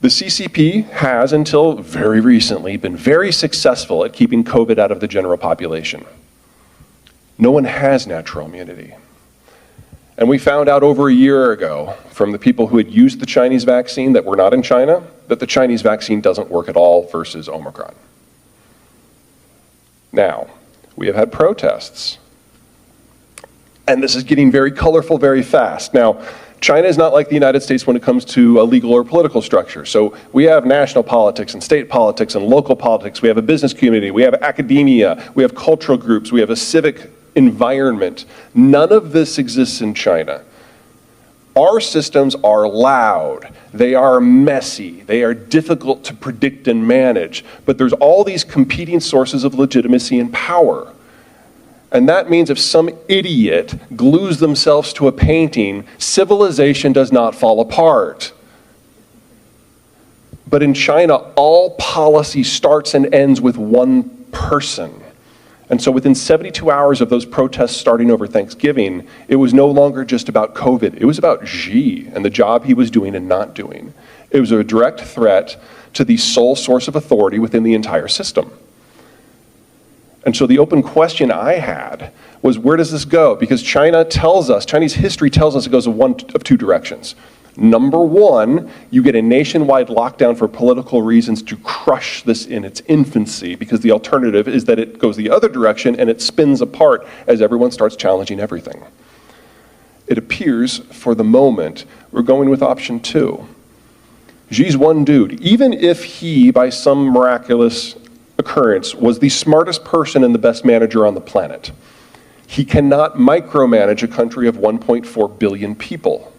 The CCP has, until very recently, been very successful at keeping COVID out of the general population. No one has natural immunity. And we found out over a year ago from the people who had used the Chinese vaccine that were not in China, that the Chinese vaccine doesn't work at all versus Omicron. Now, we have had protests. And this is getting very colorful very fast. Now, China is not like the United States when it comes to a legal or political structure. So we have national politics and state politics and local politics. We have a business community. We have academia. We have cultural groups. We have a civic environment. None of this exists in China. Our systems are loud. They are messy. They are difficult to predict and manage. But there's all these competing sources of legitimacy and power. And that means if some idiot glues themselves to a painting, civilization does not fall apart. But in China, all policy starts and ends with one person. And so within 72 hours of those protests starting over Thanksgiving, it was no longer just about COVID. It was about Xi and the job he was doing and not doing. It was a direct threat to the sole source of authority within the entire system. And so the open question I had was, where does this go? Because Chinese history tells us it goes in one of two directions. Number one, you get a nationwide lockdown for political reasons to crush this in its infancy, because the alternative is that it goes the other direction and it spins apart as everyone starts challenging everything. It appears, for the moment, we're going with option two. Xi's one dude. Even if he, by some miraculous occurrence, was the smartest person and the best manager on the planet, he cannot micromanage a country of 1.4 billion people.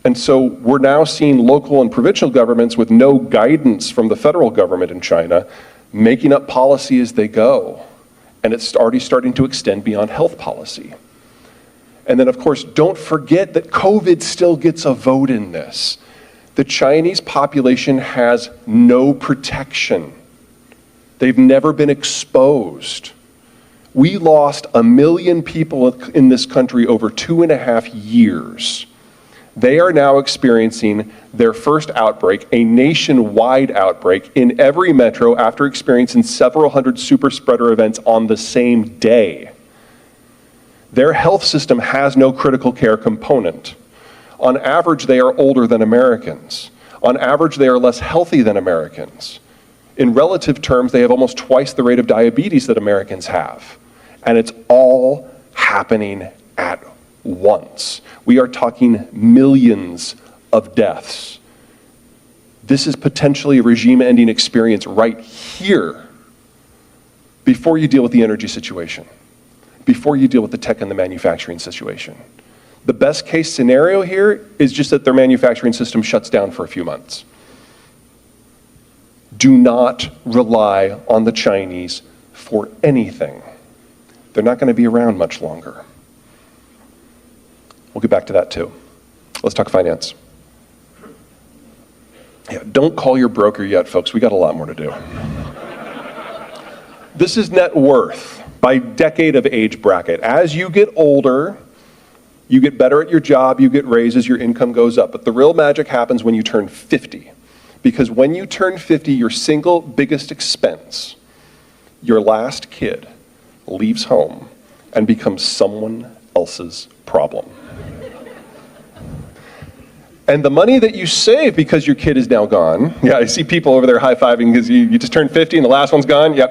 And so we're now seeing local and provincial governments with no guidance from the federal government in China making up policy as they go. And it's already starting to extend beyond health policy. And then, of course, don't forget that COVID still gets a vote in this. The Chinese population has no protection. They've never been exposed. We lost 1 million people in this country over 2.5 years. They are now experiencing their first outbreak, a nationwide outbreak in every metro after experiencing several hundred super spreader events on the same day. Their health system has no critical care component. On average, they are older than Americans. On average, they are less healthy than Americans. In relative terms, they have almost twice the rate of diabetes that Americans have. And it's all happening at once. We are talking millions of deaths. This is potentially a regime-ending experience right here before you deal with the energy situation, before you deal with the tech and the manufacturing situation. The best case scenario here is just that their manufacturing system shuts down for a few months. Do not rely on the Chinese for anything. They're not going to be around much longer. We'll get back to that too. Let's talk finance. Yeah, don't call your broker yet, folks. We got a lot more to do. This is net worth by decade of age bracket. As you get older, you get better at your job, you get raises, your income goes up. But the real magic happens when you turn 50. Because when you turn 50, your single biggest expense, your last kid, leaves home and becomes someone else's problem. And the money that you save because your kid is now gone, yeah, I see people over there high-fiving because you just turned 50 and the last one's gone, yep.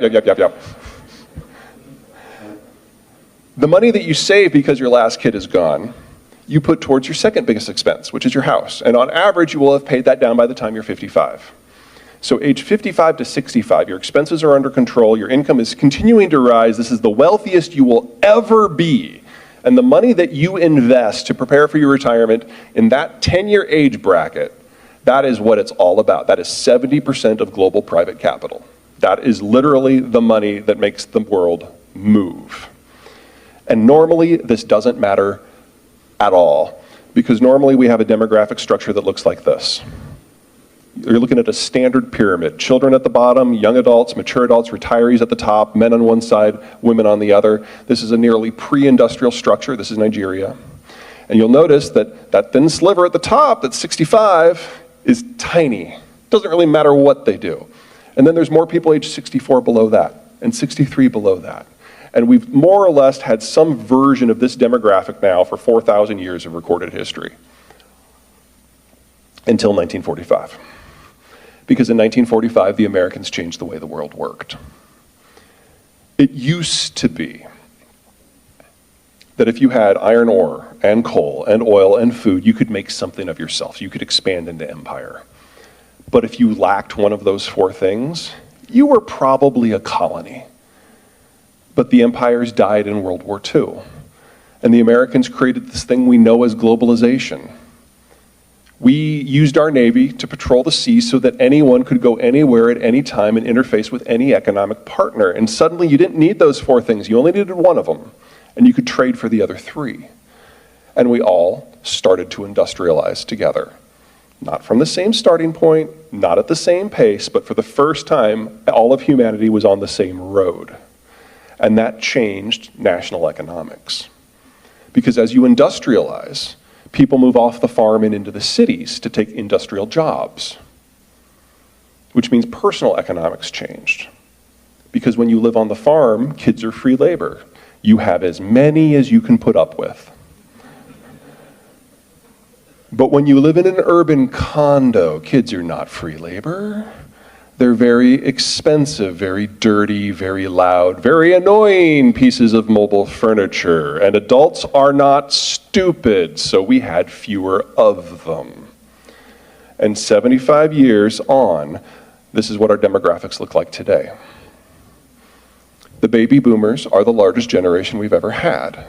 The money that you save because your last kid is gone, you put towards your second biggest expense, which is your house. And on average, you will have paid that down by the time you're 55. So age 55 to 65, your expenses are under control, your income is continuing to rise, this is the wealthiest you will ever be. And the money that you invest to prepare for your retirement in that 10-year age bracket, that is what it's all about. That is 70% of global private capital. That is literally the money that makes the world move. And normally, this doesn't matter at all, because normally we have a demographic structure that looks like this. You're looking at a standard pyramid. Children at the bottom, young adults, mature adults, retirees at the top, men on one side, women on the other. This is a nearly pre-industrial structure. This is Nigeria. And you'll notice that that thin sliver at the top, that's 65, is tiny. Doesn't really matter what they do. And then there's more people age 64 below that, and 63 below that. And we've more or less had some version of this demographic now for 4,000 years of recorded history. Until 1945. Because in 1945, the Americans changed the way the world worked. It used to be that if you had iron ore and coal and oil and food, you could make something of yourself. You could expand into empire. But if you lacked one of those four things, you were probably a colony. But the empires died in World War II. And the Americans created this thing we know as globalization. We used our Navy to patrol the seas so that anyone could go anywhere at any time and interface with any economic partner. And suddenly you didn't need those four things. You only needed one of them. And you could trade for the other three. And we all started to industrialize together. Not from the same starting point, not at the same pace, but for the first time, all of humanity was on the same road. And that changed national economics. Because as you industrialize, people move off the farm and into the cities to take industrial jobs, which means personal economics changed. Because when you live on the farm, kids are free labor. You have as many as you can put up with. But when you live in an urban condo, kids are not free labor. They're very expensive, very dirty, very loud, very annoying pieces of mobile furniture. And adults are not stupid, so we had fewer of them. And 75 years on, this is what our demographics look like today. The baby boomers are the largest generation we've ever had.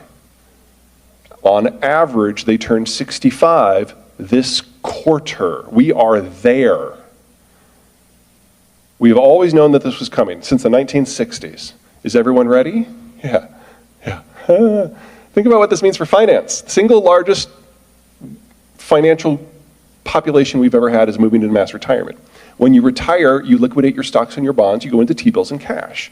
On average, they turn 65 this quarter. We are there. We've always known that this was coming since the 1960s. Is everyone ready? Yeah. Think about what this means for finance. The single largest financial population we've ever had is moving into mass retirement. When you retire, you liquidate your stocks and your bonds, you go into T-bills and cash.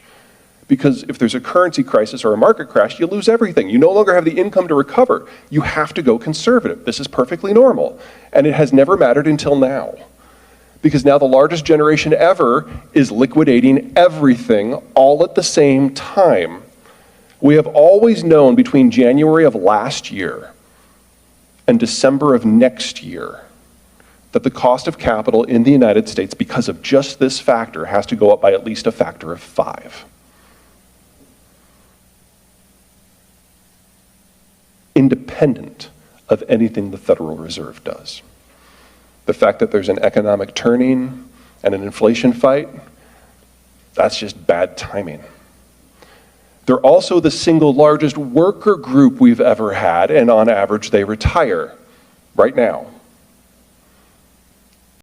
Because if there's a currency crisis or a market crash, you lose everything. You no longer have the income to recover. You have to go conservative. This is perfectly normal. And it has never mattered until now. Because now the largest generation ever is liquidating everything all at the same time. We have always known between January of last year and December of next year that the cost of capital in the United States, because of just this factor, has to go up by at least a factor of 5. Independent of anything the Federal Reserve does. The fact that there's an economic turning and an inflation fight, that's just bad timing. They're also the single largest worker group we've ever had, and on average they retire right now.